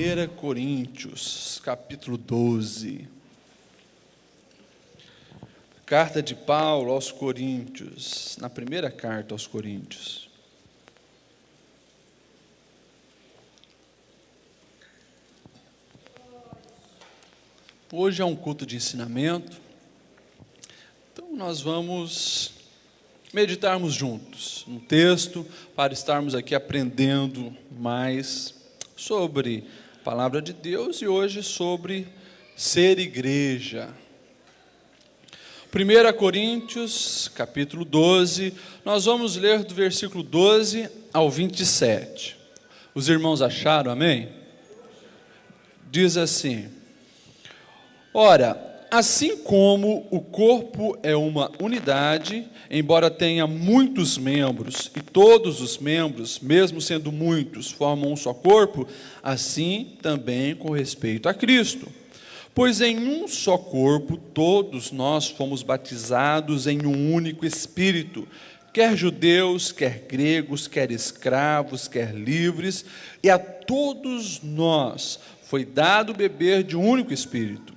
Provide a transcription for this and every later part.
1 Coríntios, capítulo 12. Carta de Paulo aos Coríntios, na primeira carta aos Coríntios. Hoje é um culto de ensinamento, então nós vamos meditarmos juntos um texto para estarmos aqui aprendendo mais sobre a palavra de Deus e hoje sobre ser igreja. 1 Coríntios, capítulo 12, nós vamos ler do versículo 12 ao 27. Os irmãos acharam, amém? Diz assim: Ora, assim como o corpo é uma unidade, embora tenha muitos membros, e todos os membros, mesmo sendo muitos, formam um só corpo, assim também com respeito a Cristo. Pois em um só corpo todos nós fomos batizados em um único Espírito, quer judeus, quer gregos, quer escravos, quer livres, e a todos nós foi dado beber de um único Espírito.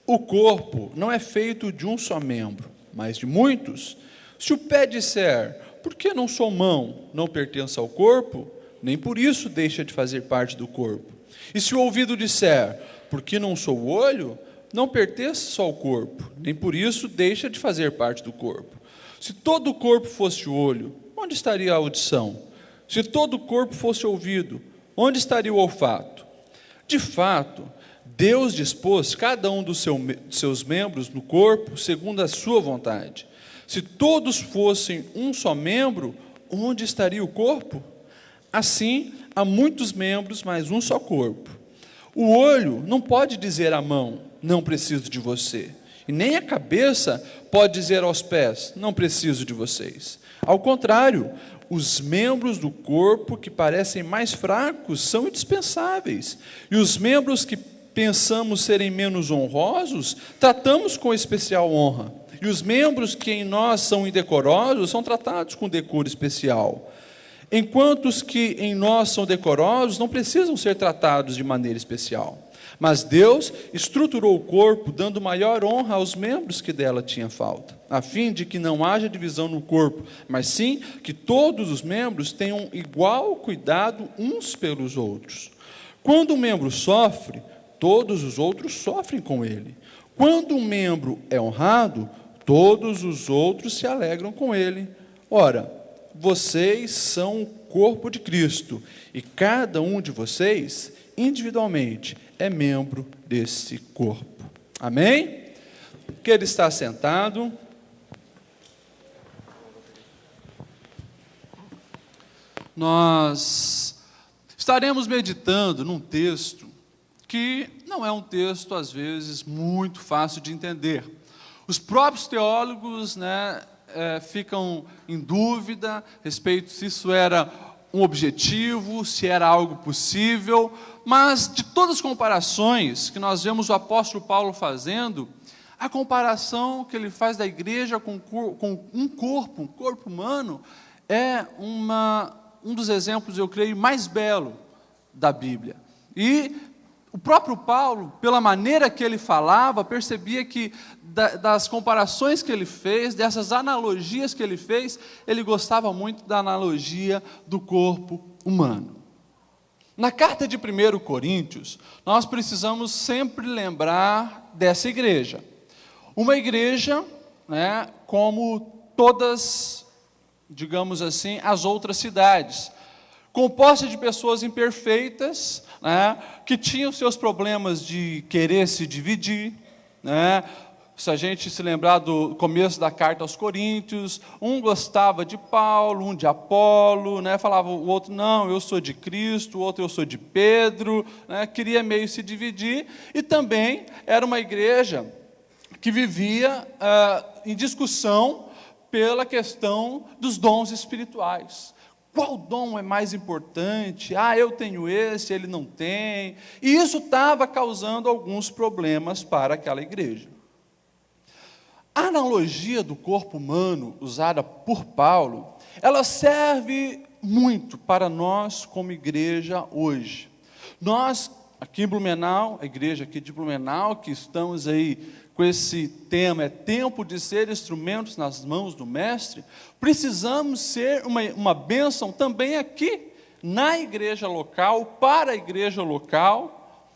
O corpo não é feito de um só membro, mas de muitos. Se o pé disser, por que não sou mão, não pertence ao corpo, nem por isso deixa de fazer parte do corpo. E se o ouvido disser, por que não sou olho, não pertence só ao corpo, nem por isso deixa de fazer parte do corpo. Se todo o corpo fosse olho, onde estaria a audição? Se todo o corpo fosse ouvido, onde estaria o olfato? De fato, Deus dispôs cada um dos seus membros no corpo segundo a sua vontade. Se todos fossem um só membro, onde estaria o corpo? Assim, há muitos membros, mas um só corpo. O olho não pode dizer à mão, não preciso de você. E nem a cabeça pode dizer aos pés, não preciso de vocês. Ao contrário, os membros do corpo que parecem mais fracos são indispensáveis. E os membros que pensamos serem menos honrosos, tratamos com especial honra. E os membros que em nós são indecorosos, são tratados com decoro especial. Enquanto os que em nós são decorosos, não precisam ser tratados de maneira especial. Mas Deus estruturou o corpo, dando maior honra aos membros que dela tinha falta, a fim de que não haja divisão no corpo, mas sim que todos os membros tenham igual cuidado uns pelos outros. Quando um membro sofre, todos os outros sofrem com ele. Quando um membro é honrado, todos os outros se alegram com ele. Ora, vocês são o corpo de Cristo, e cada um de vocês, individualmente, é membro desse corpo. Amém? Que ele está sentado. Nós estaremos meditando num texto que não é um texto, às vezes, muito fácil de entender. Os próprios teólogos, ficam em dúvida a respeito se isso era um objetivo, se era algo possível, mas de todas as comparações que nós vemos o apóstolo Paulo fazendo, a comparação que ele faz da igreja com um corpo humano, é um dos exemplos, eu creio, mais belo da Bíblia. E o próprio Paulo, pela maneira que ele falava, percebia que das comparações que ele fez, dessas analogias que ele fez, ele gostava muito da analogia do corpo humano. Na carta de 1 Coríntios, nós precisamos sempre lembrar dessa igreja. Uma igreja, como todas, digamos assim, as outras cidades, composta de pessoas imperfeitas, que tinham seus problemas de querer se dividir. Se a gente se lembrar do começo da carta aos Coríntios, um gostava de Paulo, um de Apolo, falava o outro, não, eu sou de Cristo, o outro, eu sou de Pedro, queria meio se dividir, e também era uma igreja que vivia em discussão pela questão dos dons espirituais. Qual dom é mais importante? Eu tenho esse, ele não tem. E isso estava causando alguns problemas para aquela igreja. A analogia do corpo humano usada por Paulo, ela serve muito para nós como igreja hoje. Nós aqui em Blumenau, a igreja aqui de Blumenau, que estamos aí com esse tema, é tempo de ser instrumentos nas mãos do Mestre, precisamos ser uma bênção também aqui, na igreja local, para a igreja local.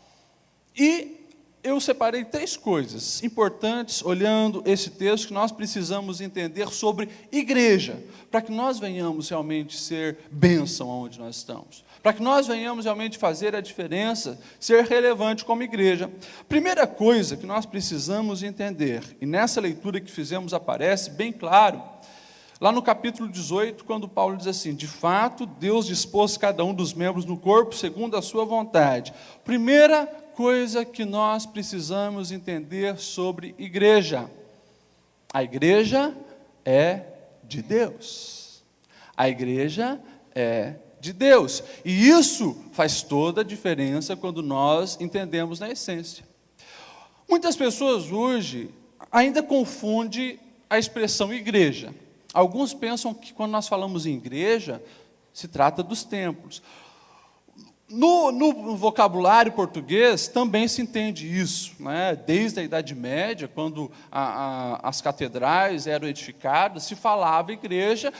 E eu separei 3 coisas importantes, olhando esse texto, que nós precisamos entender sobre igreja, para que nós venhamos realmente ser bênção onde nós estamos, para que nós venhamos realmente fazer a diferença, ser relevante como igreja. Primeira coisa que nós precisamos entender, e nessa leitura que fizemos aparece bem claro, lá no capítulo 18, quando Paulo diz assim: de fato, Deus dispôs cada um dos membros no corpo segundo a sua vontade. Primeira coisa que nós precisamos entender sobre igreja: a igreja é de Deus. A igreja é de Deus. E isso faz toda a diferença quando nós entendemos na essência. Muitas pessoas hoje ainda confundem a expressão igreja. Alguns pensam que quando nós falamos em igreja, se trata dos templos. No vocabulário português também se entende isso, né? Desde a Idade Média, quando as catedrais eram edificadas, se falava igreja.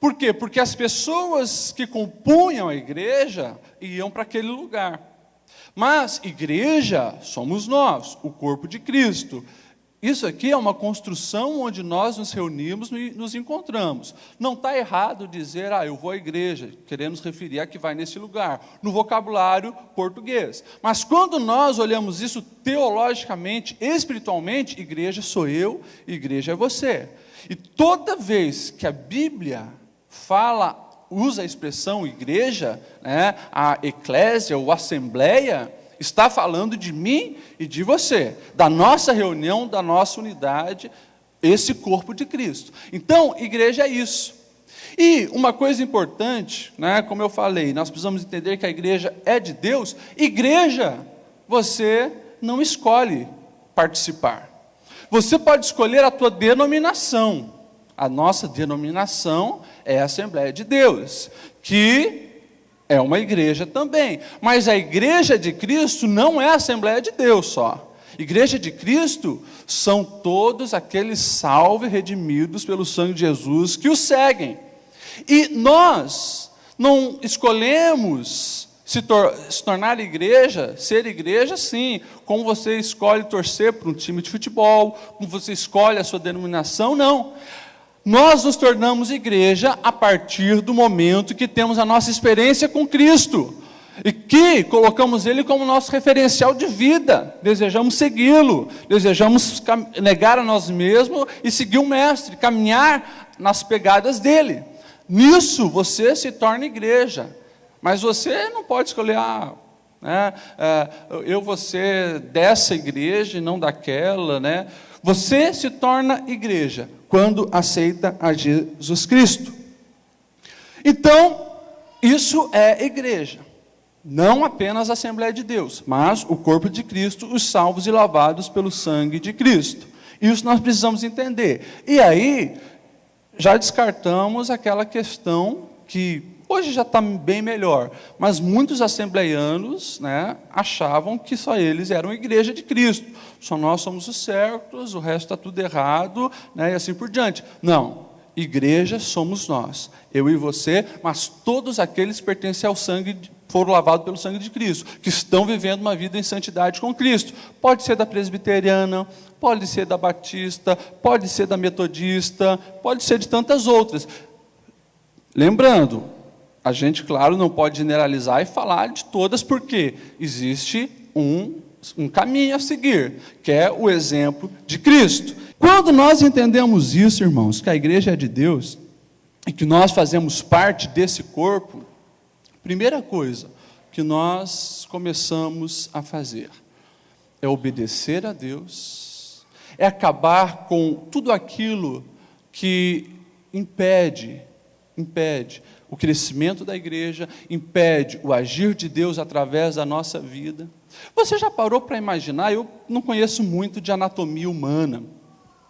Por quê? Porque as pessoas que compunham a igreja iam para aquele lugar. Mas igreja somos nós, o corpo de Cristo. Isso aqui é uma construção onde nós nos reunimos e nos encontramos. Não está errado dizer, eu vou à igreja, queremos referir a que vai nesse lugar, no vocabulário português. Mas quando nós olhamos isso teologicamente, espiritualmente, igreja sou eu, igreja é você. E toda vez que a Bíblia usa a expressão igreja, né, a eclésia ou assembleia, está falando de mim e de você, da nossa reunião, da nossa unidade, esse corpo de Cristo. Então, igreja é isso. E uma coisa importante, né, como eu falei, nós precisamos entender que a igreja é de Deus. Igreja, você não escolhe participar. Você pode escolher a tua denominação. A nossa denominação é a Assembleia de Deus, que é uma igreja também, mas a igreja de Cristo não é a Assembleia de Deus só. Igreja de Cristo são todos aqueles salvos e redimidos pelo sangue de Jesus que o seguem. E nós não escolhemos se tornar igreja, ser igreja, sim, como você escolhe torcer para um time de futebol, como você escolhe a sua denominação, não. Nós nos tornamos igreja a partir do momento que temos a nossa experiência com Cristo e que colocamos Ele como nosso referencial de vida, desejamos segui-lo, desejamos negar a nós mesmos e seguir o Mestre, caminhar nas pegadas dEle. Nisso você se torna igreja, mas você não pode escolher, eu vou ser dessa igreja e não daquela, né? Você se torna igreja quando aceita a Jesus Cristo. Então, isso é igreja. Não apenas a Assembleia de Deus, mas o corpo de Cristo, os salvos e lavados pelo sangue de Cristo. Isso nós precisamos entender. E aí, já descartamos aquela questão que hoje já está bem melhor, mas muitos assembleianos, né, achavam que só eles eram a igreja de Cristo. Só nós somos os certos, o resto está tudo errado, né, e assim por diante. Não, igreja somos nós, eu e você, mas todos aqueles pertencem ao sangue, foram lavados pelo sangue de Cristo, que estão vivendo uma vida em santidade com Cristo. Pode ser da presbiteriana, pode ser da batista, pode ser da metodista, pode ser de tantas outras. Lembrando, a gente, claro, não pode generalizar e falar de todas, porque existe um caminho a seguir, que é o exemplo de Cristo. Quando nós entendemos isso, irmãos, que a igreja é de Deus, e que nós fazemos parte desse corpo, primeira coisa que nós começamos a fazer é obedecer a Deus, é acabar com tudo aquilo que impede o crescimento da igreja, impede o agir de Deus através da nossa vida. Você já parou para imaginar? Eu não conheço muito de anatomia humana,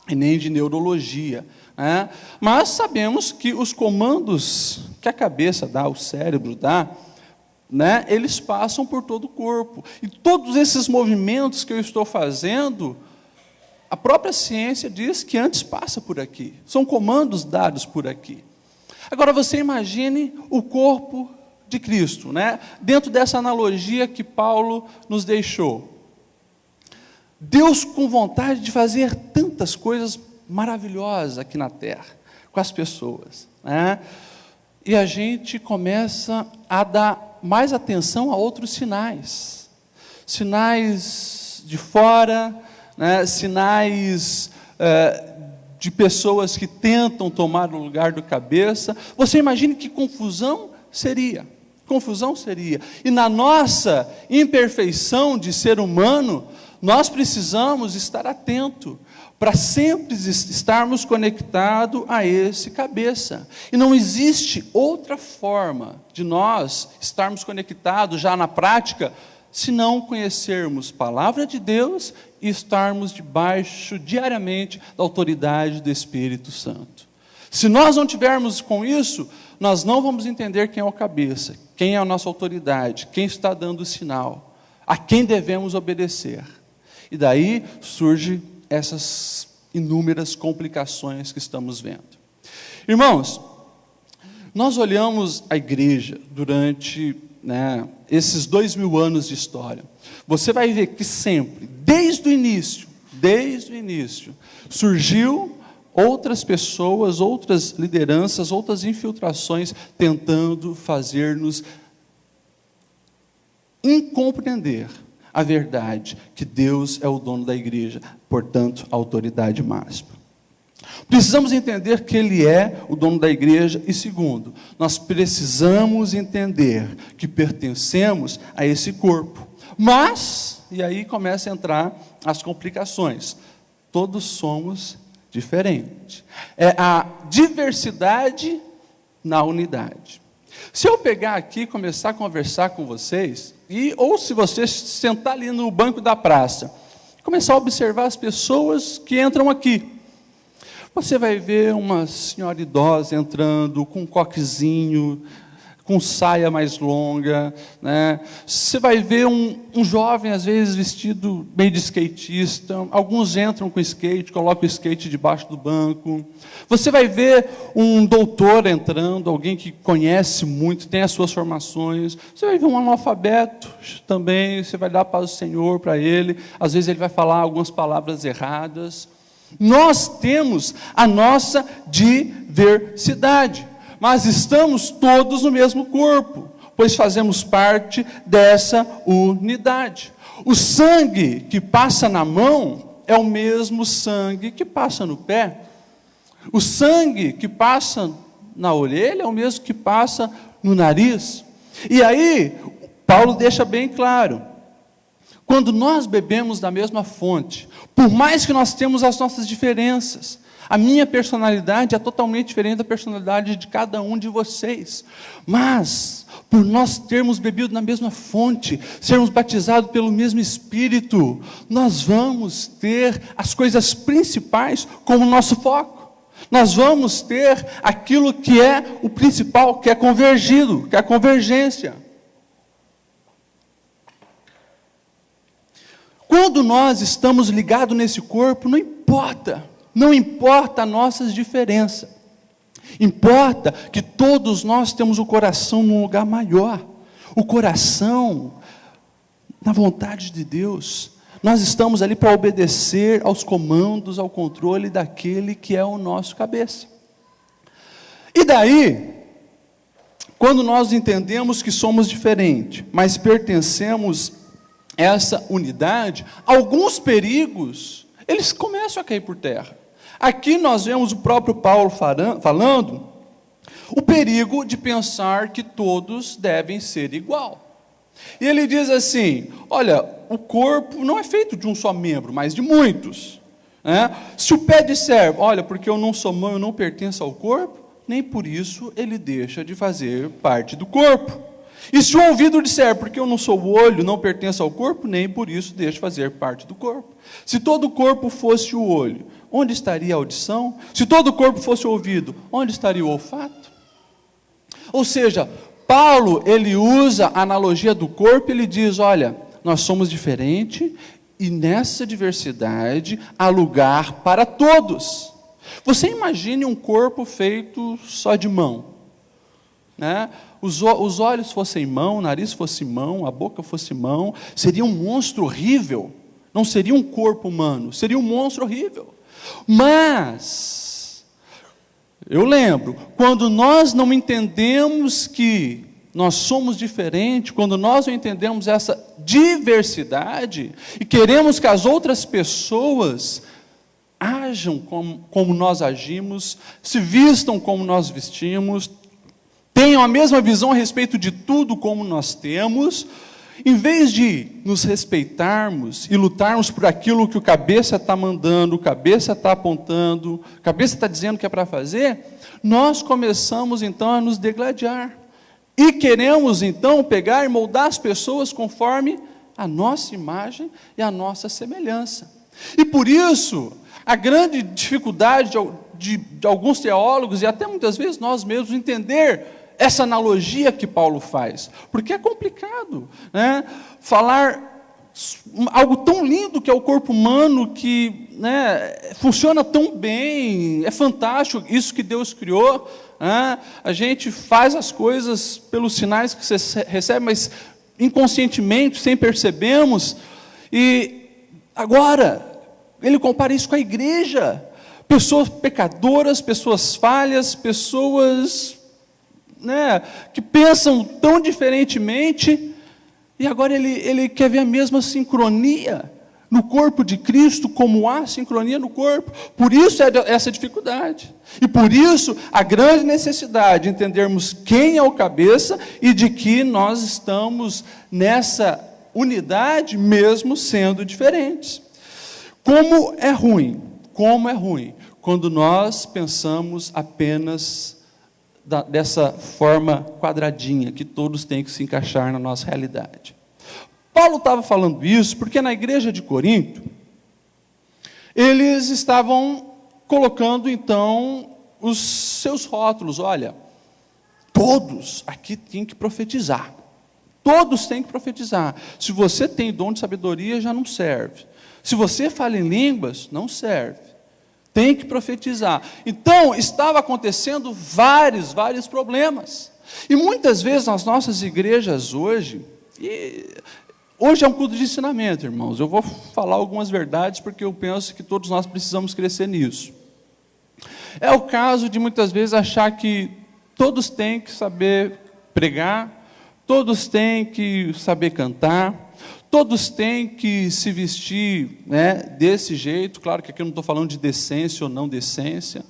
e nem de neurologia, né? Mas sabemos que os comandos que a cabeça dá, o cérebro dá, né, eles passam por todo o corpo. E todos esses movimentos que eu estou fazendo, a própria ciência diz que antes passa por aqui. São comandos dados por aqui. Agora você imagine o corpo de Cristo, né? Dentro dessa analogia que Paulo nos deixou. Deus com vontade de fazer tantas coisas maravilhosas aqui na terra, com as pessoas, né? E a gente começa a dar mais atenção a outros sinais. Sinais de fora, né? Sinais de pessoas que tentam tomar o lugar do cabeça. Você imagine que confusão seria. Confusão seria. E na nossa imperfeição de ser humano, nós precisamos estar atento para sempre estarmos conectados a esse cabeça. E não existe outra forma de nós estarmos conectados já na prática, se não conhecermos a palavra de Deus e estarmos debaixo diariamente da autoridade do Espírito Santo. Se nós não tivermos com isso, nós não vamos entender quem é o cabeça, quem é a nossa autoridade, quem está dando o sinal, a quem devemos obedecer. E daí surgem essas inúmeras complicações que estamos vendo. Irmãos, nós olhamos a igreja durante, esses 2000 anos de história. Você vai ver que sempre, desde o início, surgiu outras pessoas, outras lideranças, outras infiltrações, tentando fazer-nos incompreender a verdade, que Deus é o dono da igreja, portanto, a autoridade máxima. Precisamos entender que Ele é o dono da igreja, e segundo, nós precisamos entender que pertencemos a esse corpo. Mas, e aí começa a entrar as complicações, todos somos diferentes. É a diversidade na unidade. Se eu pegar aqui e começar a conversar com vocês, ou se você sentar ali no banco da praça, começar a observar as pessoas que entram aqui, você vai ver uma senhora idosa entrando com um coquezinho, com saia mais longa, né? Você vai ver um jovem, às vezes, vestido meio de skatista. Alguns entram com skate, colocam o skate debaixo do banco. Você vai ver um doutor entrando, alguém que conhece muito, tem as suas formações. Você vai ver um analfabeto também, você vai dar paz do Senhor para ele. Às vezes ele vai falar algumas palavras erradas. Nós temos a nossa diversidade, mas estamos todos no mesmo corpo, pois fazemos parte dessa unidade. O sangue que passa na mão é o mesmo sangue que passa no pé. O sangue que passa na orelha é o mesmo que passa no nariz. E aí, Paulo deixa bem claro, quando nós bebemos da mesma fonte, por mais que nós temos as nossas diferenças, a minha personalidade é totalmente diferente da personalidade de cada um de vocês. Mas, por nós termos bebido na mesma fonte, sermos batizados pelo mesmo Espírito, nós vamos ter as coisas principais como nosso foco. Nós vamos ter aquilo que é o principal, que é convergido, que é a convergência. Quando nós estamos ligados nesse corpo, não importa as nossas diferenças. Importa que todos nós temos o coração num lugar maior. O coração na vontade de Deus. Nós estamos ali para obedecer aos comandos, ao controle daquele que é o nosso cabeça. E daí, quando nós entendemos que somos diferentes, mas pertencemos a essa unidade, alguns perigos, eles começam a cair por terra. Aqui nós vemos o próprio Paulo falando o perigo de pensar que todos devem ser igual. E ele diz assim, olha, o corpo não é feito de um só membro, mas de muitos. Né? Se o pé disser, olha, porque eu não sou mão, eu não pertenço ao corpo, nem por isso ele deixa de fazer parte do corpo. E se o ouvido disser, porque eu não sou o olho, não pertenço ao corpo, nem por isso deixa de fazer parte do corpo. Se todo o corpo fosse o olho, onde estaria a audição? Se todo o corpo fosse o ouvido, onde estaria o olfato? Ou seja, Paulo, ele usa a analogia do corpo, ele diz, olha, nós somos diferentes e nessa diversidade há lugar para todos. Você imagine um corpo feito só de mão, né? Os olhos fossem mão, o nariz fosse mão, a boca fosse mão, seria um monstro horrível, não seria um corpo humano, seria um monstro horrível. Mas, eu lembro, quando nós não entendemos que nós somos diferentes, quando nós não entendemos essa diversidade, e queremos que as outras pessoas ajam como nós agimos, se vistam como nós vestimos, tenham a mesma visão a respeito de tudo como nós temos, em vez de nos respeitarmos e lutarmos por aquilo que o cabeça está mandando, o cabeça está apontando, o cabeça está dizendo que é para fazer, nós começamos então a nos degladiar. E queremos então pegar e moldar as pessoas conforme a nossa imagem e a nossa semelhança. E por isso, a grande dificuldade de alguns teólogos, e até muitas vezes nós mesmos, entender essa analogia que Paulo faz, porque é complicado, né? Falar algo tão lindo que é o corpo humano, que, né, funciona tão bem, é fantástico isso que Deus criou, né? A gente faz as coisas pelos sinais que você recebe, mas inconscientemente, sem percebermos, e agora ele compara isso com a igreja, pessoas pecadoras, pessoas falhas, pessoas, né, que pensam tão diferentemente, e agora ele quer ver a mesma sincronia no corpo de Cristo, como há sincronia no corpo. Por isso essa dificuldade, e por isso a grande necessidade de entendermos quem é o cabeça, e de que nós estamos nessa unidade, mesmo sendo diferentes. Como é ruim quando nós pensamos apenas dessa forma quadradinha, que todos têm que se encaixar na nossa realidade. Paulo estava falando isso porque na igreja de Corinto, eles estavam colocando então os seus rótulos. Olha, todos aqui têm que profetizar. Todos têm que profetizar. Se você tem dom de sabedoria, já não serve. Se você fala em línguas, não serve. Tem que profetizar. Então, estava acontecendo vários problemas. E muitas vezes nas nossas igrejas hoje é um culto de ensinamento, irmãos. Eu vou falar algumas verdades, porque eu penso que todos nós precisamos crescer nisso. É o caso de muitas vezes achar que todos têm que saber pregar, todos têm que saber cantar, todos têm que se vestir, né, desse jeito. Claro que aqui eu não estou falando de decência ou não decência.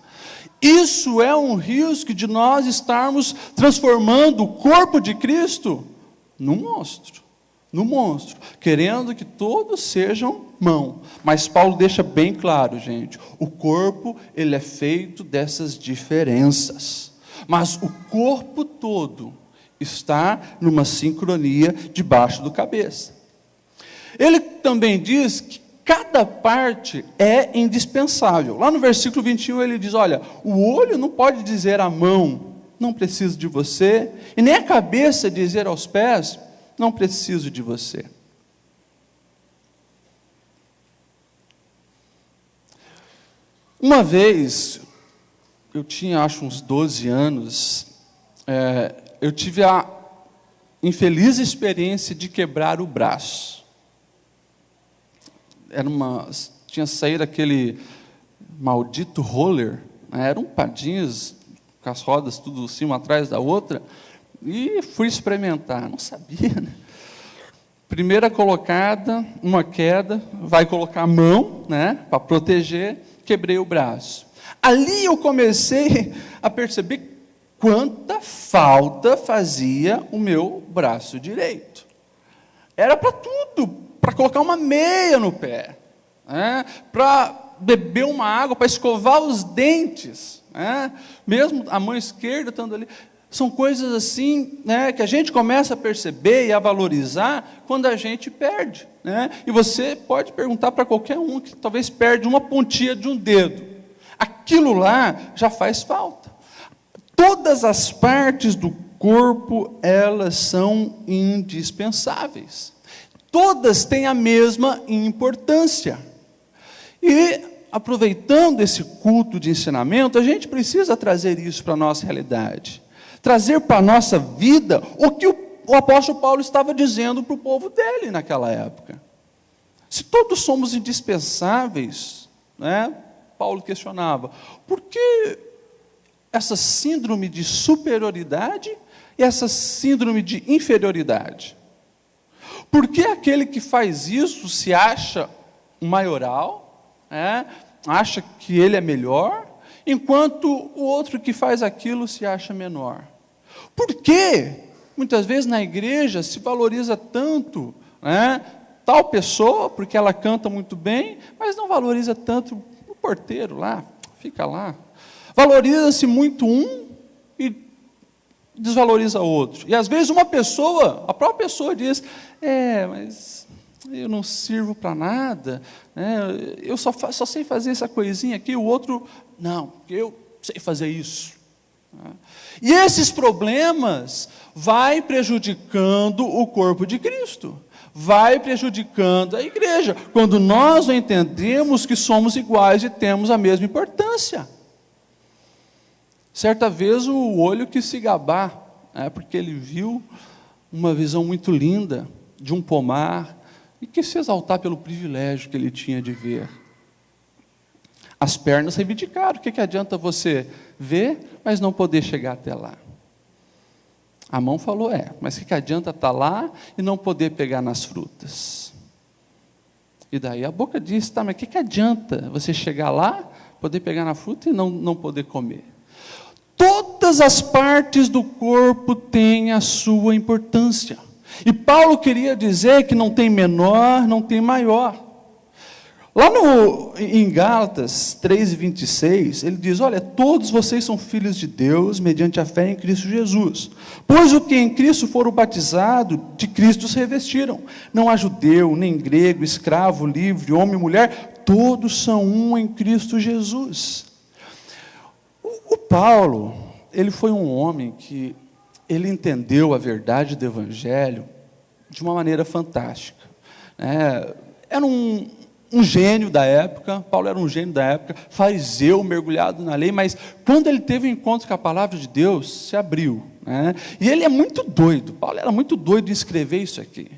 Isso é um risco de nós estarmos transformando o corpo de Cristo num monstro, querendo que todos sejam mão. Mas Paulo deixa bem claro, gente, o corpo, ele é feito dessas diferenças, mas o corpo todo está numa sincronia debaixo do cabeça. Ele também diz que cada parte é indispensável. Lá no versículo 21 ele diz, olha, o olho não pode dizer à mão, não preciso de você, e nem a cabeça dizer aos pés, não preciso de você. Uma vez, eu tinha acho uns 12 anos, eu tive a infeliz experiência de quebrar o braço. Tinha saído aquele maldito roller, né? Eram padinhas com as rodas tudo assim, uma atrás da outra, e fui experimentar, não sabia, né? Primeira colocada, uma queda, vai colocar a mão, né, para proteger, quebrei o braço. Ali eu comecei a perceber quanta falta fazia o meu braço direito. Era para tudo, para colocar uma meia no pé, né? Para beber uma água, para escovar os dentes, né? Mesmo a mão esquerda estando ali. São coisas assim, né, que a gente começa a perceber e a valorizar quando a gente perde, né? E você pode perguntar para qualquer um que talvez perde uma pontinha de um dedo. Aquilo lá já faz falta. Todas as partes do corpo, elas são indispensáveis. Todas têm a mesma importância. E, aproveitando esse culto de ensinamento, a gente precisa trazer isso para a nossa realidade. Trazer para a nossa vida o que o apóstolo Paulo estava dizendo para o povo dele naquela época. Se todos somos indispensáveis, né, Paulo questionava, por que essa síndrome de superioridade e essa síndrome de inferioridade? Por que aquele que faz isso se acha um maioral, acha que ele é melhor, enquanto o outro que faz aquilo se acha menor? Por que muitas vezes na igreja se valoriza tanto, tal pessoa, porque ela canta muito bem, mas não valoriza tanto o porteiro lá, fica lá. Valoriza-se muito um e desvaloriza outro. E às vezes uma pessoa, a própria pessoa diz, mas eu não sirvo para nada, eu só sei fazer essa coisinha aqui, o outro, não, eu sei fazer isso. E esses problemas vai prejudicando o corpo de Cristo, vai prejudicando a igreja, quando nós não entendemos que somos iguais e temos a mesma importância. Certa vez o olho quis se gabar, porque ele viu uma visão muito linda de um pomar e quis se exaltar pelo privilégio que ele tinha de ver. As pernas reivindicaram, o que adianta você ver, mas não poder chegar até lá? A mão falou, mas o que adianta estar lá e não poder pegar nas frutas? E daí a boca disse, mas o que adianta você chegar lá, poder pegar na fruta e não poder comer? Todas as partes do corpo têm a sua importância. E Paulo queria dizer que não tem menor, não tem maior. Lá em Gálatas 3:26, ele diz, olha, todos vocês são filhos de Deus, mediante a fé em Cristo Jesus. Pois o que em Cristo foram batizados, de Cristo se revestiram. Não há judeu, nem grego, escravo, livre, homem, mulher, todos são um em Cristo Jesus. O Paulo, ele foi um homem que ele entendeu a verdade do Evangelho de uma maneira fantástica. Era um gênio da época, Paulo era um gênio da época, fariseu, mergulhado na lei, mas quando ele teve um encontro com a palavra de Deus, se abriu. E ele é muito doido, Paulo era muito doido em escrever isso aqui.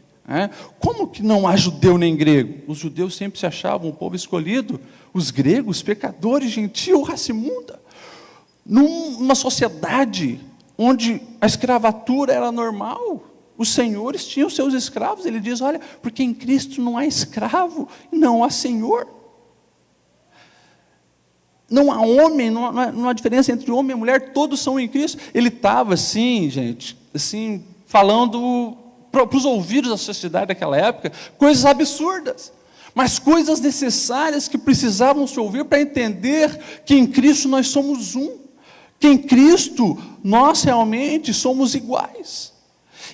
Como que não há judeu nem grego? Os judeus sempre se achavam o povo escolhido, os gregos, pecadores, gentil, raça imunda. Numa sociedade onde a escravatura era normal, os senhores tinham seus escravos. Ele diz, olha, porque em Cristo não há escravo, não há senhor. Não há homem, não há diferença entre homem e mulher, todos são em Cristo. Ele estava assim, gente, assim, falando para os ouvidos da sociedade daquela época, coisas absurdas, mas coisas necessárias que precisavam se ouvir para entender que em Cristo nós somos um, que em Cristo nós realmente somos iguais.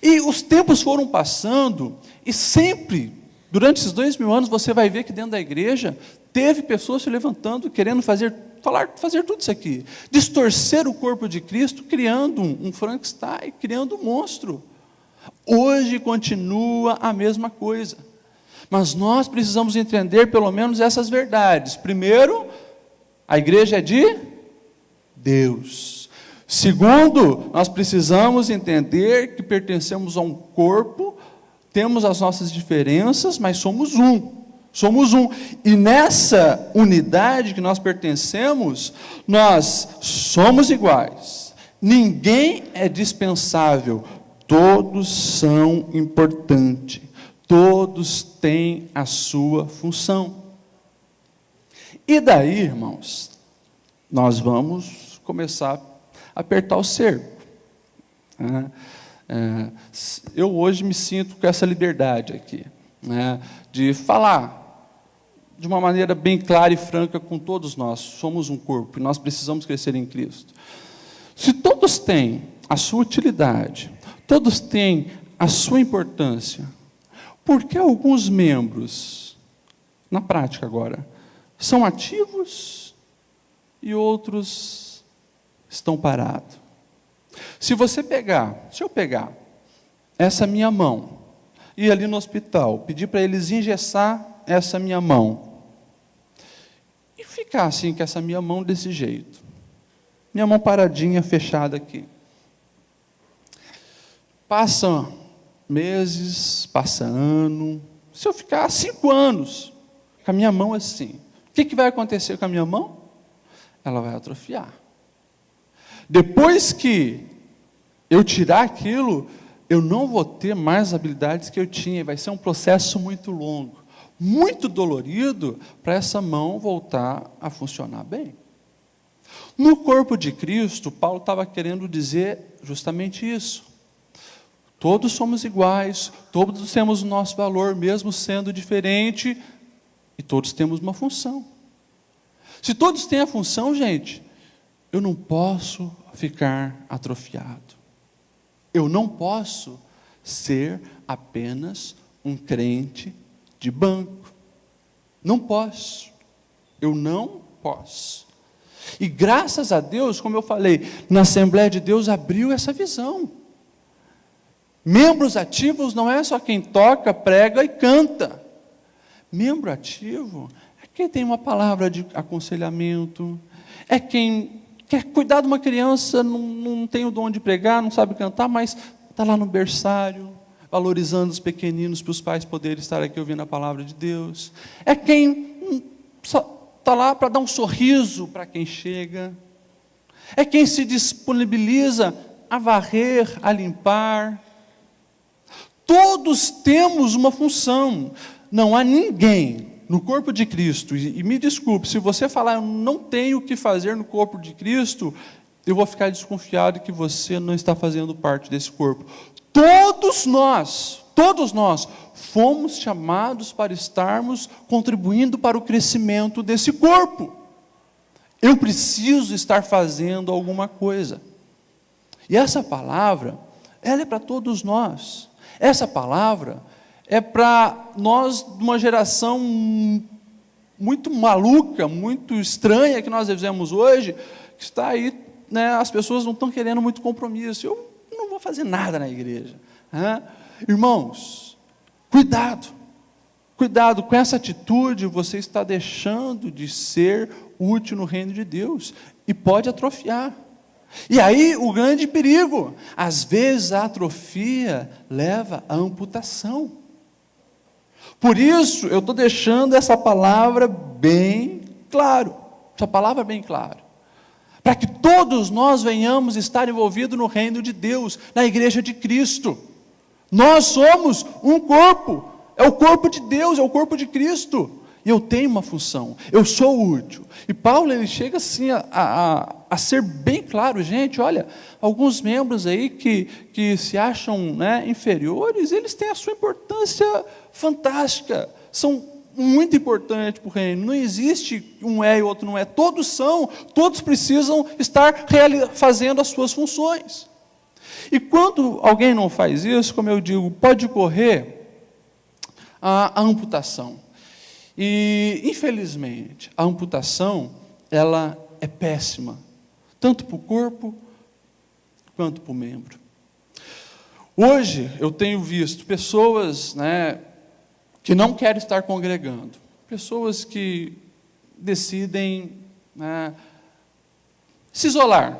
E os tempos foram passando, e sempre, durante esses 2000 anos, você vai ver que dentro da igreja, teve pessoas se levantando, querendo fazer tudo isso aqui, distorcer o corpo de Cristo, criando um Frankenstein, criando um monstro. Hoje continua a mesma coisa, mas nós precisamos entender pelo menos essas verdades. Primeiro, a igreja é de Deus. Segundo, nós precisamos entender que pertencemos a um corpo, temos as nossas diferenças, mas somos um. Somos um. E nessa unidade que nós pertencemos, nós somos iguais. Ninguém é dispensável. Todos são importantes. Todos têm a sua função. E daí, irmãos, nós vamos começar a apertar o cerco. Eu hoje me sinto com essa liberdade aqui, de falar de uma maneira bem clara e franca com todos nós. Somos um corpo e nós precisamos crescer em Cristo. Se todos têm a sua utilidade, todos têm a sua importância, por que alguns membros, na prática agora, são ativos e outros estão parados? Se eu pegar essa minha mão, ir ali no hospital, pedir para eles engessar essa minha mão, e ficar assim com essa minha mão desse jeito, minha mão paradinha, fechada aqui. Passa meses, passa ano, se eu ficar 5 anos com a minha mão assim, o que vai acontecer com a minha mão? Ela vai atrofiar. Depois que eu tirar aquilo, eu não vou ter mais as habilidades que eu tinha, vai ser um processo muito longo, muito dolorido, para essa mão voltar a funcionar bem. No corpo de Cristo, Paulo estava querendo dizer justamente isso. Todos somos iguais, todos temos o nosso valor, mesmo sendo diferente, e todos temos uma função. Se todos têm a função, gente, eu não posso ficar atrofiado. Eu não posso ser apenas um crente de banco. Não posso. Eu não posso. E graças a Deus, como eu falei, na Assembleia de Deus abriu essa visão. Membros ativos não é só quem toca, prega e canta. Membro ativo é quem tem uma palavra de aconselhamento, é quem quer cuidar de uma criança, não tem o dom de pregar, não sabe cantar, mas está lá no berçário, valorizando os pequeninos para os pais poderem estar aqui ouvindo a palavra de Deus. É quem está lá para dar um sorriso para quem chega. É quem se disponibiliza a varrer, a limpar. Todos temos uma função. Não há ninguém no corpo de Cristo, e me desculpe, se você falar, eu não tenho o que fazer no corpo de Cristo, eu vou ficar desconfiado que você não está fazendo parte desse corpo. Todos nós, fomos chamados para estarmos contribuindo para o crescimento desse corpo. Eu preciso estar fazendo alguma coisa. E essa palavra, ela é para todos nós. Essa palavra é para nós, de uma geração muito maluca, muito estranha que nós vivemos hoje, que está aí, né, as pessoas não estão querendo muito compromisso. Eu não vou fazer nada na igreja. Irmãos, cuidado com essa atitude, você está deixando de ser útil no reino de Deus, e pode atrofiar. E aí o grande perigo, às vezes a atrofia leva à amputação. Por isso, eu estou deixando essa palavra bem claro, para que todos nós venhamos estar envolvidos no reino de Deus, na igreja de Cristo. Nós somos um corpo, é o corpo de Deus, é o corpo de Cristo, e eu tenho uma função, eu sou útil. E Paulo, ele chega assim a ser bem claro, gente, olha, alguns membros aí que se acham, né, inferiores, eles têm a sua importância fantástica, são muito importantes para o reino, não existe um é e o outro não é, todos precisam estar fazendo as suas funções. E quando alguém não faz isso, como eu digo, pode correr a amputação. E, infelizmente, a amputação, ela é péssima, tanto para o corpo, quanto para o membro. Hoje, eu tenho visto pessoas, né, que não querem estar congregando, pessoas que decidem, né, se isolar.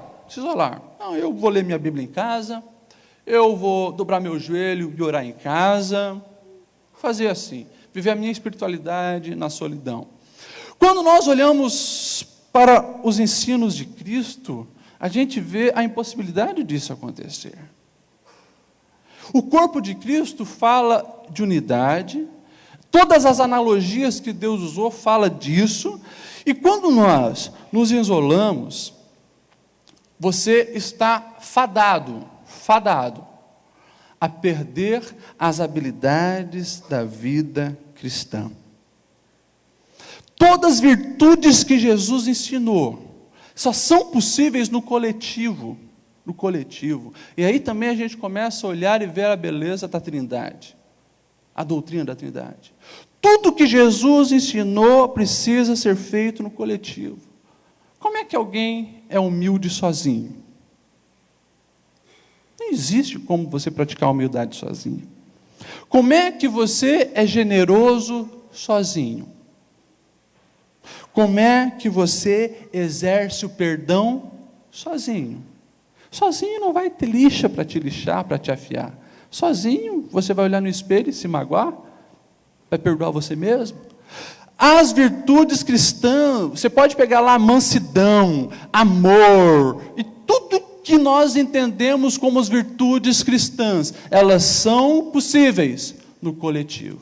Não, eu vou ler minha Bíblia em casa, eu vou dobrar meu joelho e orar em casa, fazer assim, viver a minha espiritualidade na solidão. Quando nós olhamos para os ensinos de Cristo, a gente vê a impossibilidade disso acontecer. O corpo de Cristo fala de unidade, todas as analogias que Deus usou fala disso, e quando nós nos isolamos, você está fadado a perder as habilidades da vida cristã. Todas as virtudes que Jesus ensinou só são possíveis no coletivo. E aí também a gente começa a olhar e ver a beleza da Trindade, a doutrina da Trindade. Tudo que Jesus ensinou precisa ser feito no coletivo. Como é que alguém é humilde sozinho? Não existe como você praticar a humildade sozinho. Como é que você é generoso sozinho? Como é que você exerce o perdão sozinho? Sozinho não vai ter lixa para te lixar, para te afiar. Sozinho você vai olhar no espelho e se magoar? Vai perdoar você mesmo? As virtudes cristãs, você pode pegar lá mansidão, amor, e tudo que nós entendemos como as virtudes cristãs, elas são possíveis no coletivo.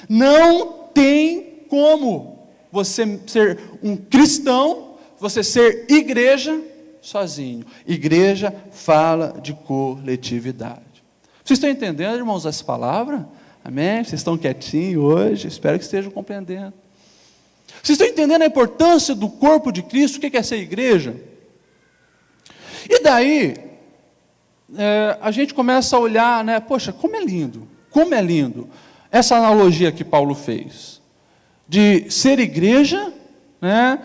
Não tem como você ser um cristão, você ser igreja sozinho. Igreja fala de coletividade. Vocês estão entendendo, irmãos, essa palavra? Amém? Vocês estão quietinhos hoje? Espero que estejam compreendendo. Vocês estão entendendo a importância do corpo de Cristo? O que é ser igreja? E daí, a gente começa a olhar, né? Poxa, como é lindo essa analogia que Paulo fez, de ser igreja, né?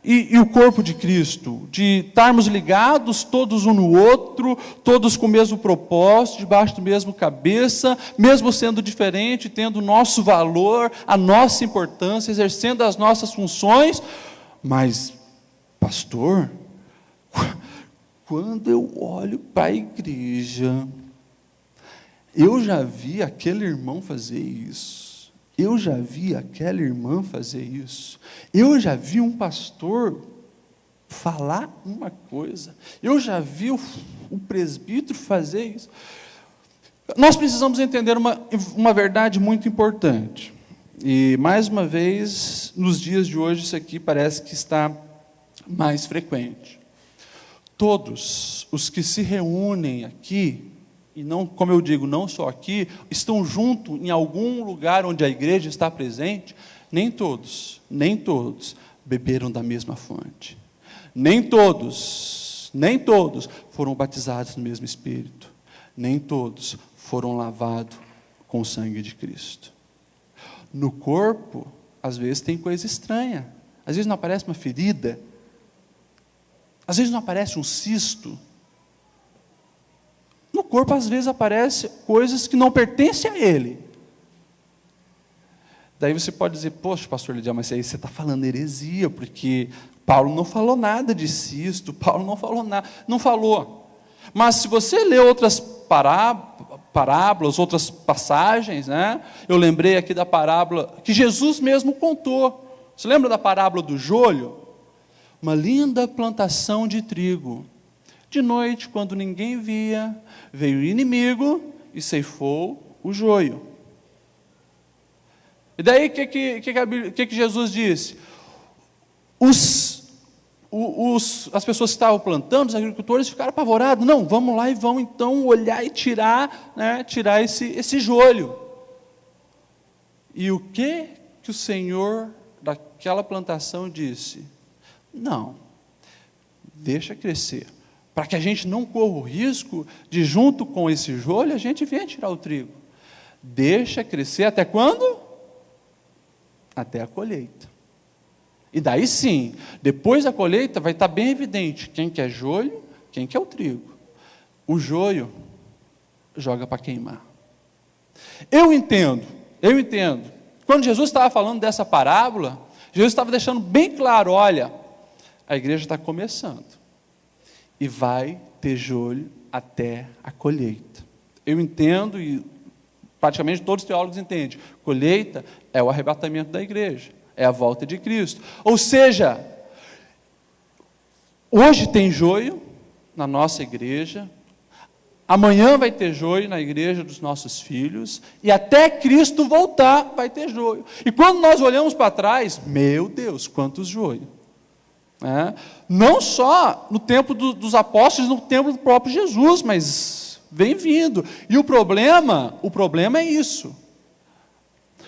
E o corpo de Cristo, de estarmos ligados todos um no outro, todos com o mesmo propósito, debaixo do mesmo cabeça, mesmo sendo diferente, tendo o nosso valor, a nossa importância, exercendo as nossas funções. Mas, pastor, quando eu olho para a igreja, eu já vi aquele irmão fazer isso. Eu já vi aquela irmã fazer isso. Eu já vi um pastor falar uma coisa. Eu já vi o presbítero fazer isso. Nós precisamos entender uma verdade muito importante. E, mais uma vez, nos dias de hoje, isso aqui parece que está mais frequente. Todos os que se reúnem aqui, e não, como eu digo, não só aqui, estão juntos em algum lugar onde a igreja está presente, nem todos beberam da mesma fonte. Nem todos foram batizados no mesmo Espírito. Nem todos foram lavados com o sangue de Cristo. No corpo, às vezes tem coisa estranha. Às vezes não aparece uma ferida. Às vezes não aparece um cisto. No corpo, às vezes, aparecem coisas que não pertencem a ele. Daí você pode dizer, poxa, pastor Lidiel, mas aí você está falando heresia, porque Paulo não falou nada de cisto, Paulo não falou nada, não falou. Mas se você ler outras parábolas, outras passagens, né? Eu lembrei aqui da parábola que Jesus mesmo contou. Você lembra da parábola do joio? Uma linda plantação de trigo. De noite, quando ninguém via, veio o inimigo e ceifou o joio. E daí, o que Jesus disse? As pessoas que estavam plantando, os agricultores, ficaram apavorados. Não, vamos lá e vamos então olhar e tirar, né, tirar esse joio. E o que o Senhor daquela plantação disse? Não, deixa crescer. Para que a gente não corra o risco de, junto com esse joio, a gente venha tirar o trigo. Deixa crescer até quando? Até a colheita. E daí sim, depois da colheita, vai estar bem evidente quem quer joio, quem quer o trigo. O joio joga para queimar. Eu entendo. Quando Jesus estava falando dessa parábola, Jesus estava deixando bem claro, olha, a igreja está começando. E vai ter joio até a colheita. Eu entendo, e praticamente todos os teólogos entendem, colheita é o arrebatamento da igreja, é a volta de Cristo. Ou seja, hoje tem joio na nossa igreja, amanhã vai ter joio na igreja dos nossos filhos, e até Cristo voltar vai ter joio. E quando nós olhamos para trás, meu Deus, quantos joios! Não só no tempo dos apóstolos, no tempo do próprio Jesus, mas vem vindo. E o problema é isso.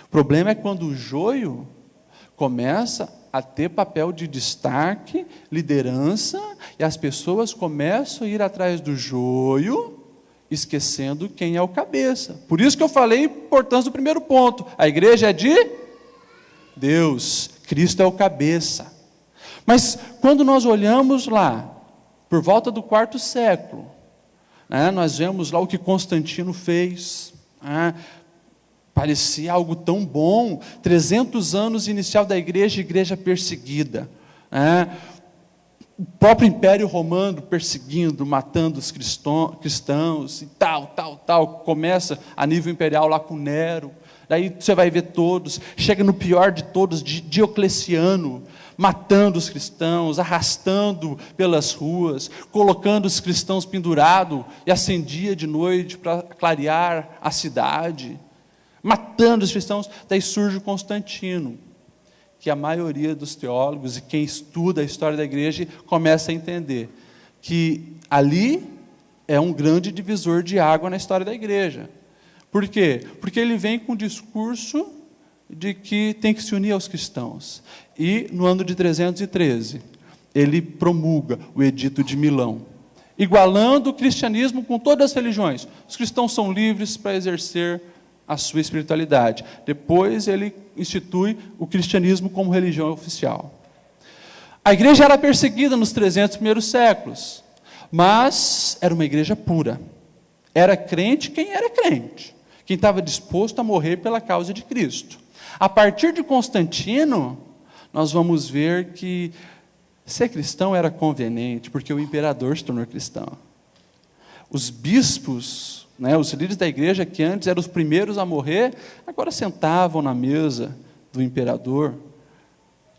O problema é quando o joio começa a ter papel de destaque, liderança, e as pessoas começam a ir atrás do joio, esquecendo quem é o cabeça. Por isso que eu falei a importância do primeiro ponto. A igreja é de Deus, Cristo é o cabeça. Mas quando nós olhamos lá, por volta do 4º século, né? Nós vemos lá o que Constantino fez, né? Parecia algo tão bom, 300 anos inicial da igreja perseguida, né? O próprio Império Romano perseguindo, matando os cristãos, e tal, começa a nível imperial lá com Nero, daí você vai ver todos, chega no pior de todos, Diocleciano, matando os cristãos, arrastando pelas ruas, colocando os cristãos pendurados, e acendia de noite para clarear a cidade, matando os cristãos. Daí surge Constantino, que a maioria dos teólogos e quem estuda a história da igreja começa a entender que ali é um grande divisor de água na história da igreja. Por quê? Porque ele vem com o discurso de que tem que se unir aos cristãos. E no ano de 313, ele promulga o Edito de Milão, igualando o cristianismo com todas as religiões. Os cristãos são livres para exercer a sua espiritualidade. Depois ele institui o cristianismo como religião oficial. A igreja era perseguida nos 300 primeiros séculos, mas era uma igreja pura. Era crente quem era crente, quem estava disposto a morrer pela causa de Cristo. A partir de Constantino, nós vamos ver que ser cristão era conveniente, porque o imperador se tornou cristão. Os bispos, os líderes da igreja, que antes eram os primeiros a morrer, agora sentavam na mesa do imperador,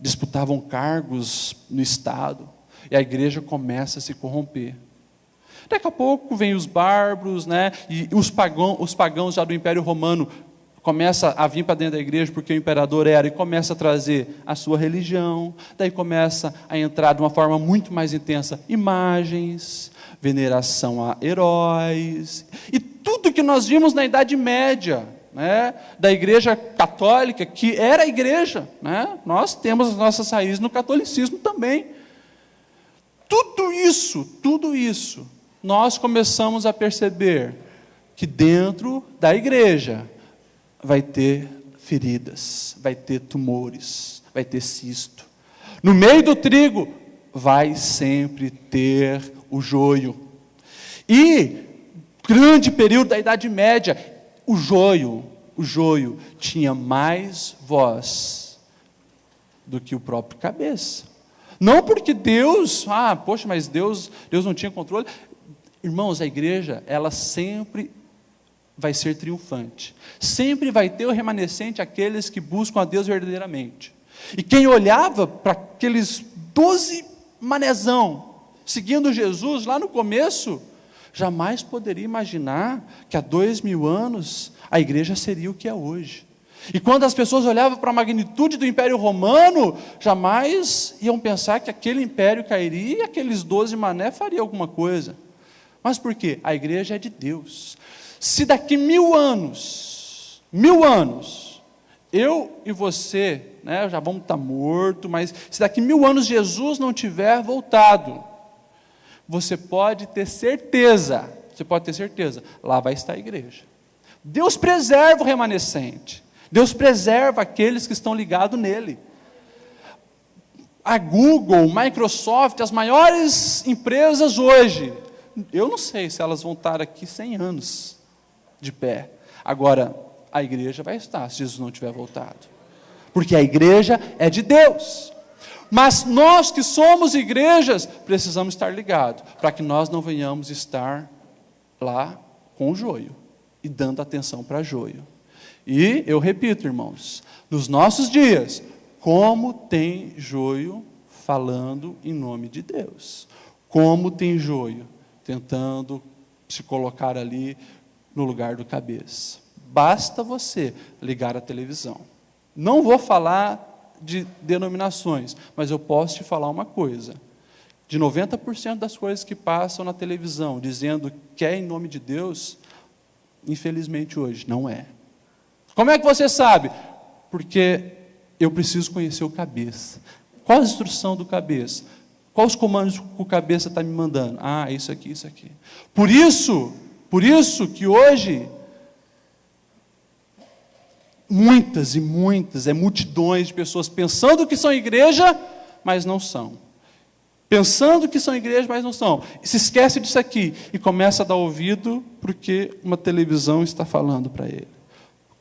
disputavam cargos no Estado, e a igreja começa a se corromper. Daqui a pouco vem os bárbaros, e os pagãos já do Império Romano começa a vir para dentro da igreja, porque o imperador era, e começa a trazer a sua religião, daí começa a entrar de uma forma muito mais intensa, imagens, veneração a heróis, e tudo que nós vimos na Idade Média, da igreja católica, que era a igreja, nós temos as nossas raízes no catolicismo também. Tudo isso, nós começamos a perceber que dentro da igreja vai ter feridas, vai ter tumores, vai ter cisto. No meio do trigo vai sempre ter o joio. E grande período da Idade Média, o joio tinha mais voz do que o próprio cabeça. Não porque Deus, mas Deus não tinha controle. Irmãos, a igreja, ela sempre vai ser triunfante. Sempre vai ter o remanescente, aqueles que buscam a Deus verdadeiramente. E quem olhava para aqueles 12 manezão, seguindo Jesus lá no começo, jamais poderia imaginar que há 2000 anos a igreja seria o que é hoje. E quando as pessoas olhavam para a magnitude do Império Romano, jamais iam pensar que aquele império cairia e aqueles 12 mané fariam alguma coisa. Mas por quê? A igreja é de Deus. Se daqui 1000 anos, eu e você, já vamos estar mortos, mas se daqui 1000 anos Jesus não tiver voltado, você pode ter certeza, lá vai estar a igreja. Deus preserva o remanescente, Deus preserva aqueles que estão ligados nele. A Google, Microsoft, as maiores empresas hoje, eu não sei se elas vão estar aqui 100 anos de pé. Agora, a igreja vai estar, se Jesus não tiver voltado. Porque a igreja é de Deus. Mas nós que somos igrejas, precisamos estar ligados, para que nós não venhamos estar lá com o joio, e dando atenção para joio. E eu repito, irmãos, nos nossos dias, como tem joio falando em nome de Deus. Como tem joio tentando se colocar ali no lugar do cabeça. Basta você ligar a televisão. Não vou falar de denominações, mas eu posso te falar uma coisa. De 90% das coisas que passam na televisão, dizendo que é em nome de Deus, infelizmente hoje não é. Como é que você sabe? Porque eu preciso conhecer o cabeça. Qual a instrução do cabeça? Quais os comandos que o cabeça está me mandando? Isso aqui, isso aqui. Por isso que hoje, muitas e muitas, multidões de pessoas pensando que são igreja, mas não são. pensando que são igreja, mas não são. Se esquece disso aqui e começa a dar ouvido porque uma televisão está falando para ele.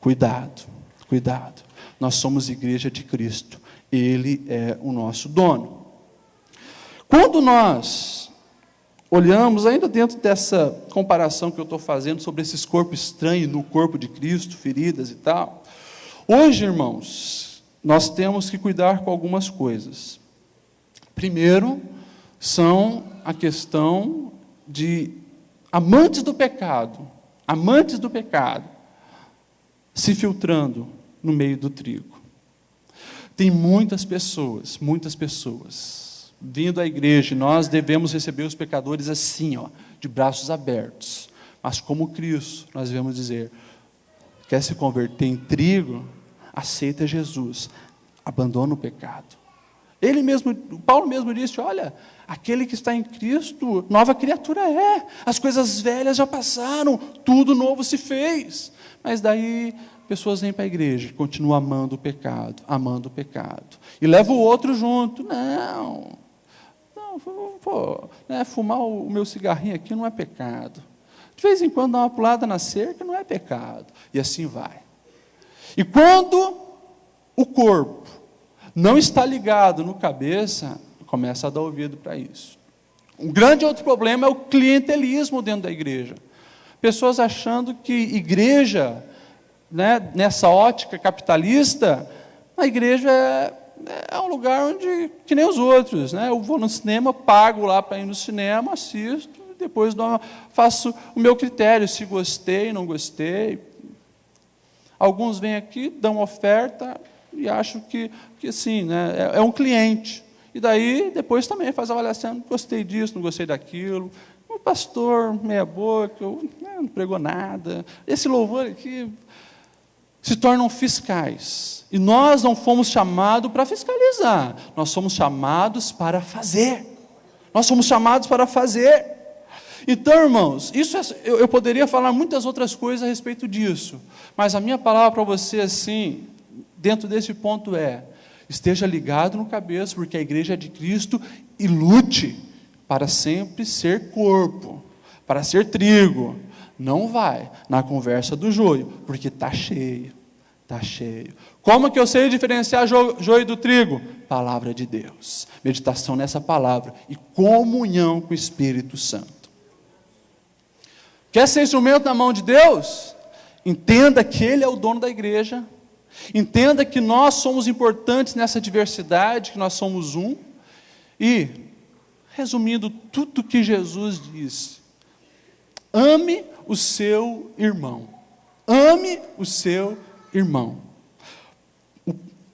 Cuidado, cuidado. Nós somos igreja de Cristo. Ele é o nosso dono. Quando nós olhamos, ainda dentro dessa comparação que eu estou fazendo sobre esses corpos estranhos no corpo de Cristo, feridas e tal, hoje, irmãos, nós temos que cuidar com algumas coisas. Primeiro, são a questão de amantes do pecado se filtrando no meio do trigo. Tem muitas pessoas vindo à igreja, e nós devemos receber os pecadores assim, de braços abertos. Mas como Cristo, nós devemos dizer, quer se converter em trigo, aceita Jesus, abandona o pecado. Paulo mesmo disse, olha, aquele que está em Cristo, nova criatura é, as coisas velhas já passaram, tudo novo se fez. Mas daí, pessoas vêm para a igreja, continuam amando o pecado, e leva o outro junto. Não, fumar o meu cigarrinho aqui não é pecado. De vez em quando dar uma pulada na cerca não é pecado. E assim vai. E quando o corpo não está ligado no cabeça, começa a dar ouvido para isso. Um grande outro problema é o clientelismo dentro da igreja. Pessoas achando que igreja, nessa ótica capitalista, a igreja é um lugar onde, que nem os outros, eu vou no cinema, pago lá para ir no cinema, assisto, depois faço o meu critério, se gostei, não gostei. Alguns vêm aqui, dão oferta e acham que sim, é um cliente. E daí, depois também faz a avaliação, gostei disso, não gostei daquilo. O pastor, meia boca, não pregou nada. Esse louvor aqui se tornam fiscais. E nós não fomos chamados para fiscalizar, nós somos chamados para fazer. Então, irmãos, eu poderia falar muitas outras coisas a respeito disso, mas a minha palavra para você, assim, dentro desse ponto esteja ligado no cabeça, porque a igreja é de Cristo, e lute para sempre ser corpo, para ser trigo. Não vai na conversa do joio, porque está cheio. Como que eu sei diferenciar joio do trigo? Palavra de Deus, meditação nessa palavra e comunhão com o Espírito Santo. Quer ser instrumento na mão de Deus? Entenda que Ele é o dono da igreja, entenda que nós somos importantes nessa diversidade, que nós somos um, e, resumindo tudo que Jesus disse, ame o seu irmão.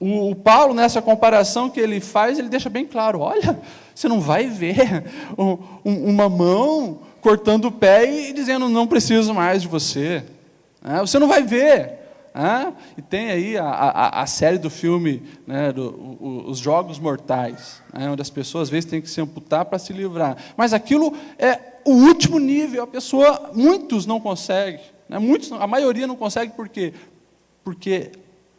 O Paulo, nessa comparação que ele faz, ele deixa bem claro, olha, você não vai ver uma mão cortando o pé e dizendo, não preciso mais de você. Você não vai ver. E tem aí a série do filme, Os Jogos Mortais, onde as pessoas às vezes têm que se amputar para se livrar. Mas aquilo é o último nível, muitos não conseguem, a maioria não consegue, por quê? Porque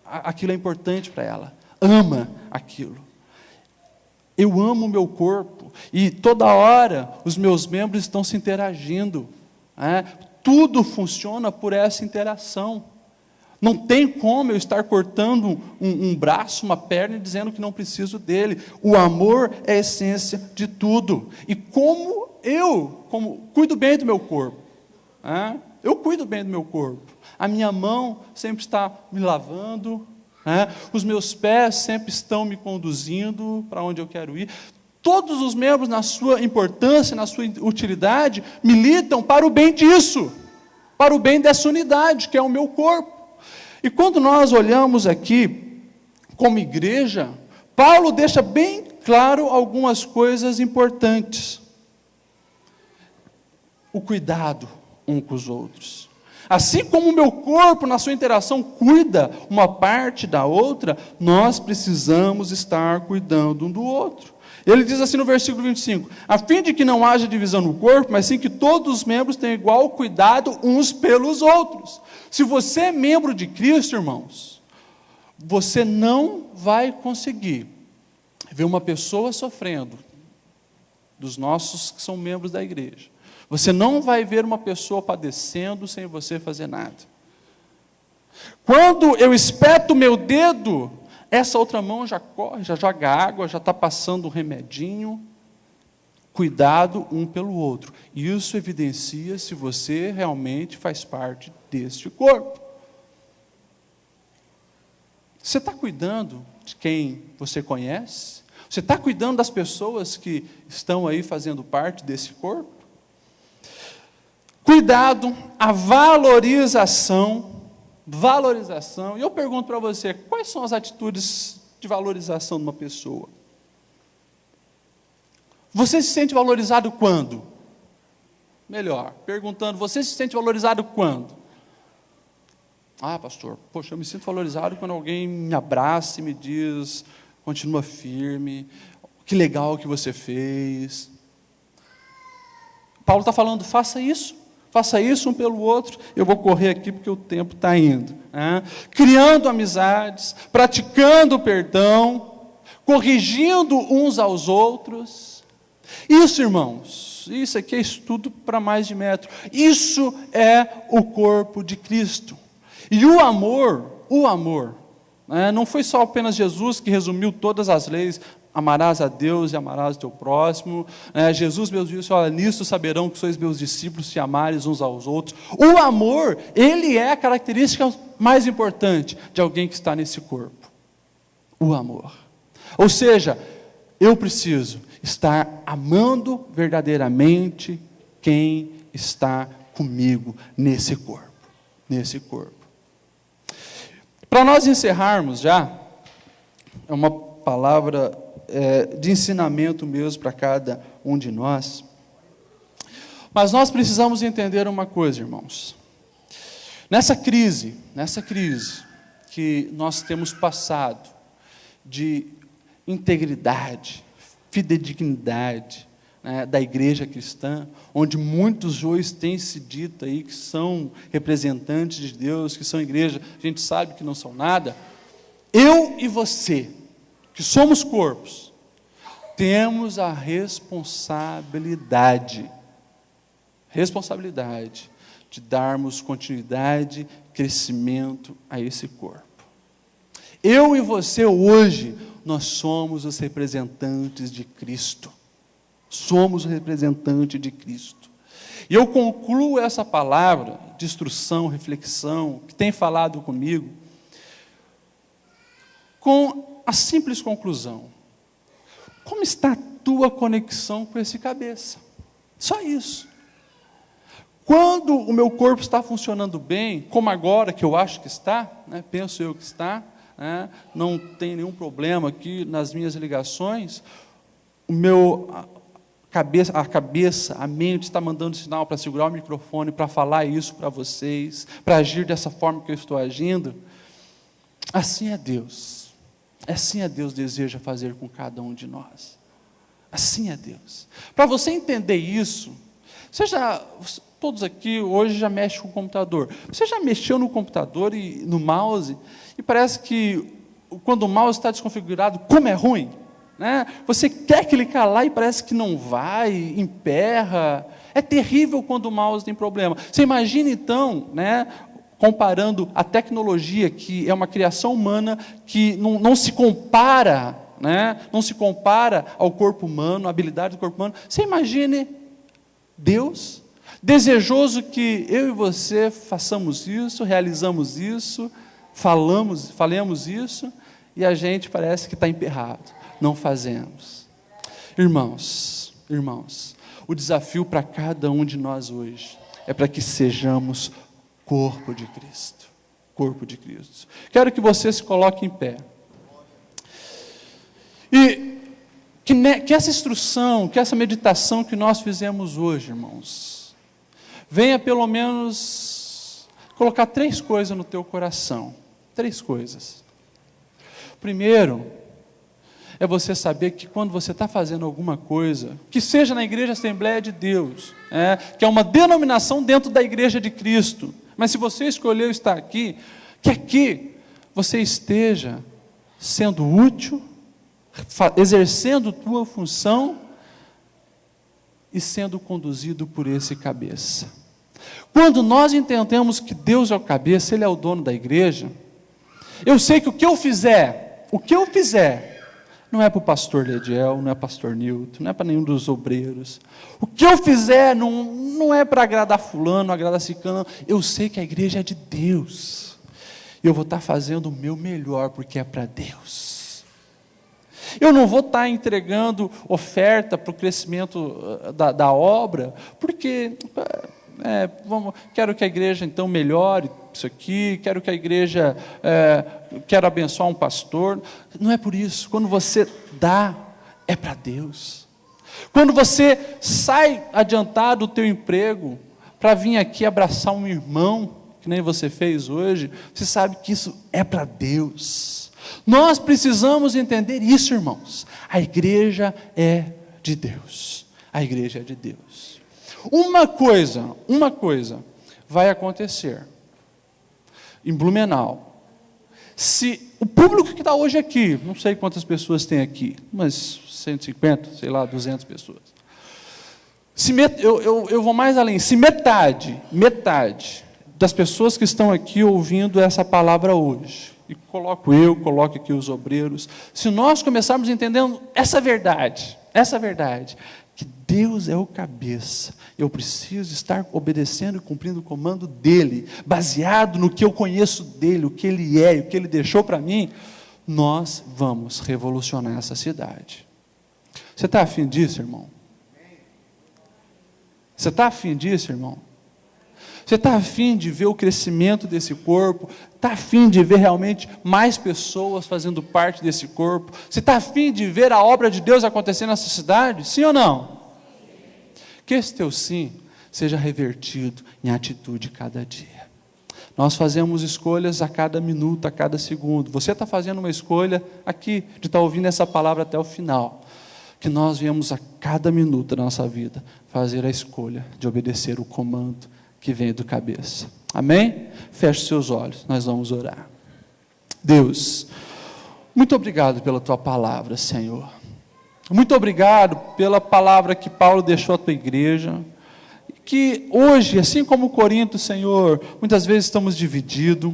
aquilo é importante para ela, ama aquilo. Eu amo o meu corpo, e toda hora os meus membros estão se interagindo, tudo funciona por essa interação. Não tem como eu estar cortando um braço, uma perna, e dizendo que não preciso dele. O amor é a essência de tudo. E como cuido bem do meu corpo, eu cuido bem do meu corpo. A minha mão sempre está me lavando, os meus pés sempre estão me conduzindo para onde eu quero ir. Todos os membros, na sua importância, na sua utilidade, militam para o bem disso, para o bem dessa unidade, que é o meu corpo. E quando nós olhamos aqui, como igreja, Paulo deixa bem claro algumas coisas importantes. O cuidado um com os outros. Assim como o meu corpo, na sua interação, cuida uma parte da outra, nós precisamos estar cuidando um do outro. Ele diz assim no versículo 25, a fim de que não haja divisão no corpo, mas sim que todos os membros tenham igual cuidado uns pelos outros. Se você é membro de Cristo, irmãos, você não vai conseguir ver uma pessoa sofrendo, dos nossos que são membros da igreja. Você não vai ver uma pessoa padecendo sem você fazer nada. Quando eu espeto o meu dedo, essa outra mão já corre, já joga água, já está passando um remedinho. Cuidado um pelo outro. Isso evidencia se você realmente faz parte deste corpo. Você está cuidando de quem você conhece? Você está cuidando das pessoas que estão aí fazendo parte desse corpo? Cuidado, a valorização. E eu pergunto para você, quais são as atitudes de valorização de uma pessoa? Você se sente valorizado quando? Melhor, perguntando, você se sente valorizado quando? Ah, pastor, poxa, eu me sinto valorizado quando alguém me abraça e me diz, continua firme, que legal que você fez. Paulo está falando, faça isso um pelo outro. Eu vou correr aqui porque o tempo está indo. Criando amizades, praticando o perdão, corrigindo uns aos outros. Isso, irmãos, isso aqui é estudo para mais de metro. Isso é o corpo de Cristo. E o amor, não foi só apenas Jesus que resumiu todas as leis, amarás a Deus e amarás o teu próximo. Jesus mesmo disse, olha, nisso saberão que sois meus discípulos, se amares uns aos outros. O amor, ele é a característica mais importante de alguém que está nesse corpo. O amor. Ou seja, eu preciso estar amando verdadeiramente quem está comigo nesse corpo. Para nós encerrarmos já, é uma palavra de ensinamento mesmo para cada um de nós, mas nós precisamos entender uma coisa, irmãos. Nessa crise que nós temos passado, de integridade, fidedignidade, da igreja cristã, onde muitos hoje têm se dito aí que são representantes de Deus, que são igreja, a gente sabe que não são nada. Eu e você, que somos corpos, temos a responsabilidade de darmos continuidade, crescimento a esse corpo. Eu e você hoje, nós somos os representantes de Cristo. Somos representantes de Cristo. E eu concluo essa palavra de instrução, reflexão, que tem falado comigo, com a simples conclusão. Como está a tua conexão com esse cabeça? Só isso. Quando o meu corpo está funcionando bem, como agora que eu acho que está, penso eu que está, não tem nenhum problema aqui nas minhas ligações, a mente está mandando sinal para segurar o microfone, para falar isso para vocês, para agir dessa forma que eu estou agindo. Assim é Deus. Assim é Deus deseja fazer com cada um de nós. Assim é Deus. Para você entender isso, todos aqui hoje já mexem com o computador. Você já mexeu no computador e no mouse, e parece que quando o mouse está desconfigurado, como é ruim? Você quer clicar lá e parece que não vai, emperra. É terrível quando o mouse tem problema. Você imagina então, comparando a tecnologia, que é uma criação humana, que não se compara, não se compara ao corpo humano, à habilidade do corpo humano. Você imagine Deus, desejoso que eu e você façamos isso, realizamos isso, falemos isso, e a gente parece que está emperrado. Não fazemos. Irmãos, o desafio para cada um de nós hoje é para que sejamos corpo de Cristo. Corpo de Cristo. Quero que você se coloque em pé. E que essa instrução, que essa meditação que nós fizemos hoje, irmãos, venha pelo menos colocar 3 coisas no teu coração. 3 coisas. Primeiro, é você saber que quando você está fazendo alguma coisa, que seja na Igreja Assembleia de Deus, que é uma denominação dentro da Igreja de Cristo, mas se você escolheu estar aqui, que aqui você esteja sendo útil, exercendo tua função, e sendo conduzido por esse cabeça. Quando nós entendemos que Deus é o cabeça, Ele é o dono da igreja, eu sei que o que eu fizer, não é para o pastor Lediel, não é para o pastor Nilton, não é para nenhum dos obreiros. O que eu fizer não é para agradar fulano, agradar ciclano. Eu sei que a igreja é de Deus. E eu vou estar fazendo o meu melhor, porque é para Deus. Eu não vou estar entregando oferta para o crescimento da obra, porque quero que a igreja então melhore isso aqui, quero que a igreja, quero abençoar um pastor. Não é por isso. Quando você dá, é para Deus. Quando você sai adiantado do teu emprego para vir aqui abraçar um irmão, que nem você fez hoje, você sabe que isso é para Deus. Nós precisamos entender isso, irmãos. A igreja é de Deus. A igreja é de Deus. Uma coisa vai acontecer em Blumenau. Se o público que está hoje aqui, não sei quantas pessoas tem aqui, mas 150, sei lá, 200 pessoas. Eu vou mais além, se metade das pessoas que estão aqui ouvindo essa palavra hoje, e coloco aqui os obreiros, se nós começarmos entendendo essa verdade, que Deus é o cabeça, eu preciso estar obedecendo e cumprindo o comando dEle, baseado no que eu conheço dEle, o que Ele é e o que Ele deixou para mim, nós vamos revolucionar essa cidade. Você está afim disso, irmão? Você está afim disso, irmão? Você está afim de ver o crescimento desse corpo? Está afim de ver realmente mais pessoas fazendo parte desse corpo? Você está afim de ver a obra de Deus acontecer nessa cidade? Sim ou não? Que esse teu sim seja revertido em atitude cada dia. Nós fazemos escolhas a cada minuto, a cada segundo. Você está fazendo uma escolha aqui, de estar ouvindo essa palavra até o final. Que nós viemos a cada minuto da nossa vida fazer a escolha de obedecer o comando que vem do cabeça. Amém? Feche seus olhos, nós vamos orar. Deus, muito obrigado pela tua palavra, Senhor. Muito obrigado pela palavra que Paulo deixou à tua igreja. Que hoje, assim como Corinto, Senhor, muitas vezes estamos divididos,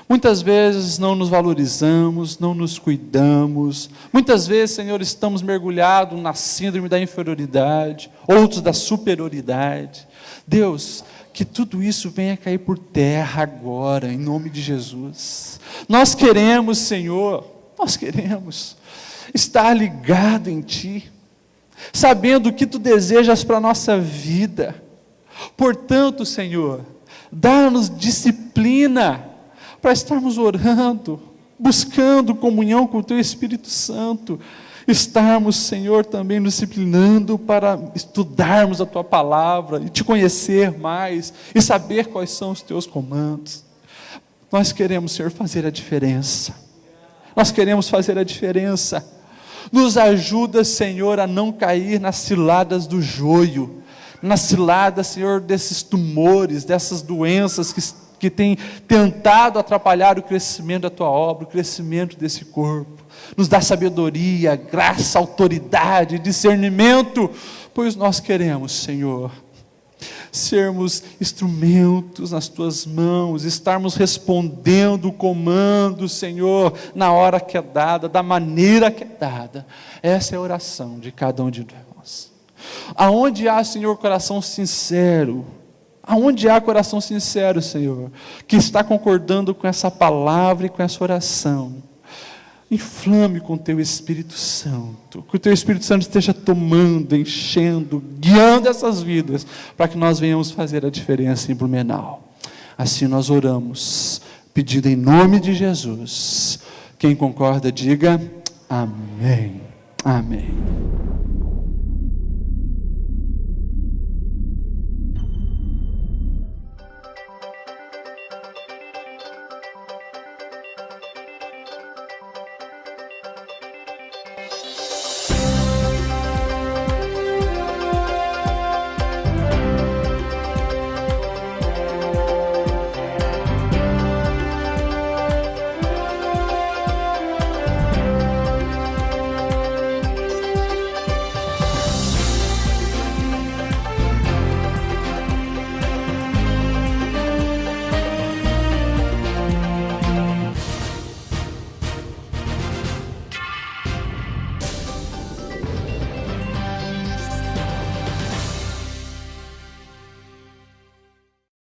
muitas vezes não nos valorizamos, não nos cuidamos, muitas vezes, Senhor, estamos mergulhados na síndrome da inferioridade, outros da superioridade. Deus, que tudo isso venha cair por terra agora, em nome de Jesus. Nós queremos, Senhor, estar ligado em Ti, sabendo o que Tu desejas para a nossa vida. Portanto, Senhor, dá-nos disciplina para estarmos orando, buscando comunhão com o Teu Espírito Santo, estarmos, Senhor, também nos disciplinando para estudarmos a Tua palavra e Te conhecer mais e saber quais são os Teus comandos. Nós queremos, Senhor, fazer a diferença. Nos ajuda, Senhor, a não cair nas ciladas do joio, nas ciladas, Senhor, desses tumores, dessas doenças que têm tentado atrapalhar o crescimento da Tua obra, o crescimento desse corpo. Nos dá sabedoria, graça, autoridade, discernimento, pois nós queremos, Senhor, sermos instrumentos nas Tuas mãos, estarmos respondendo o comando, Senhor, na hora que é dada, da maneira que é dada. Essa é a oração de cada um de nós. Aonde há, Senhor, coração sincero, Senhor, que está concordando com essa palavra e com essa oração, inflame com o Teu Espírito Santo, que o Teu Espírito Santo esteja tomando, enchendo, guiando essas vidas, para que nós venhamos fazer a diferença em Blumenau. Assim nós oramos, pedindo em nome de Jesus. Quem concorda, diga amém. Amém.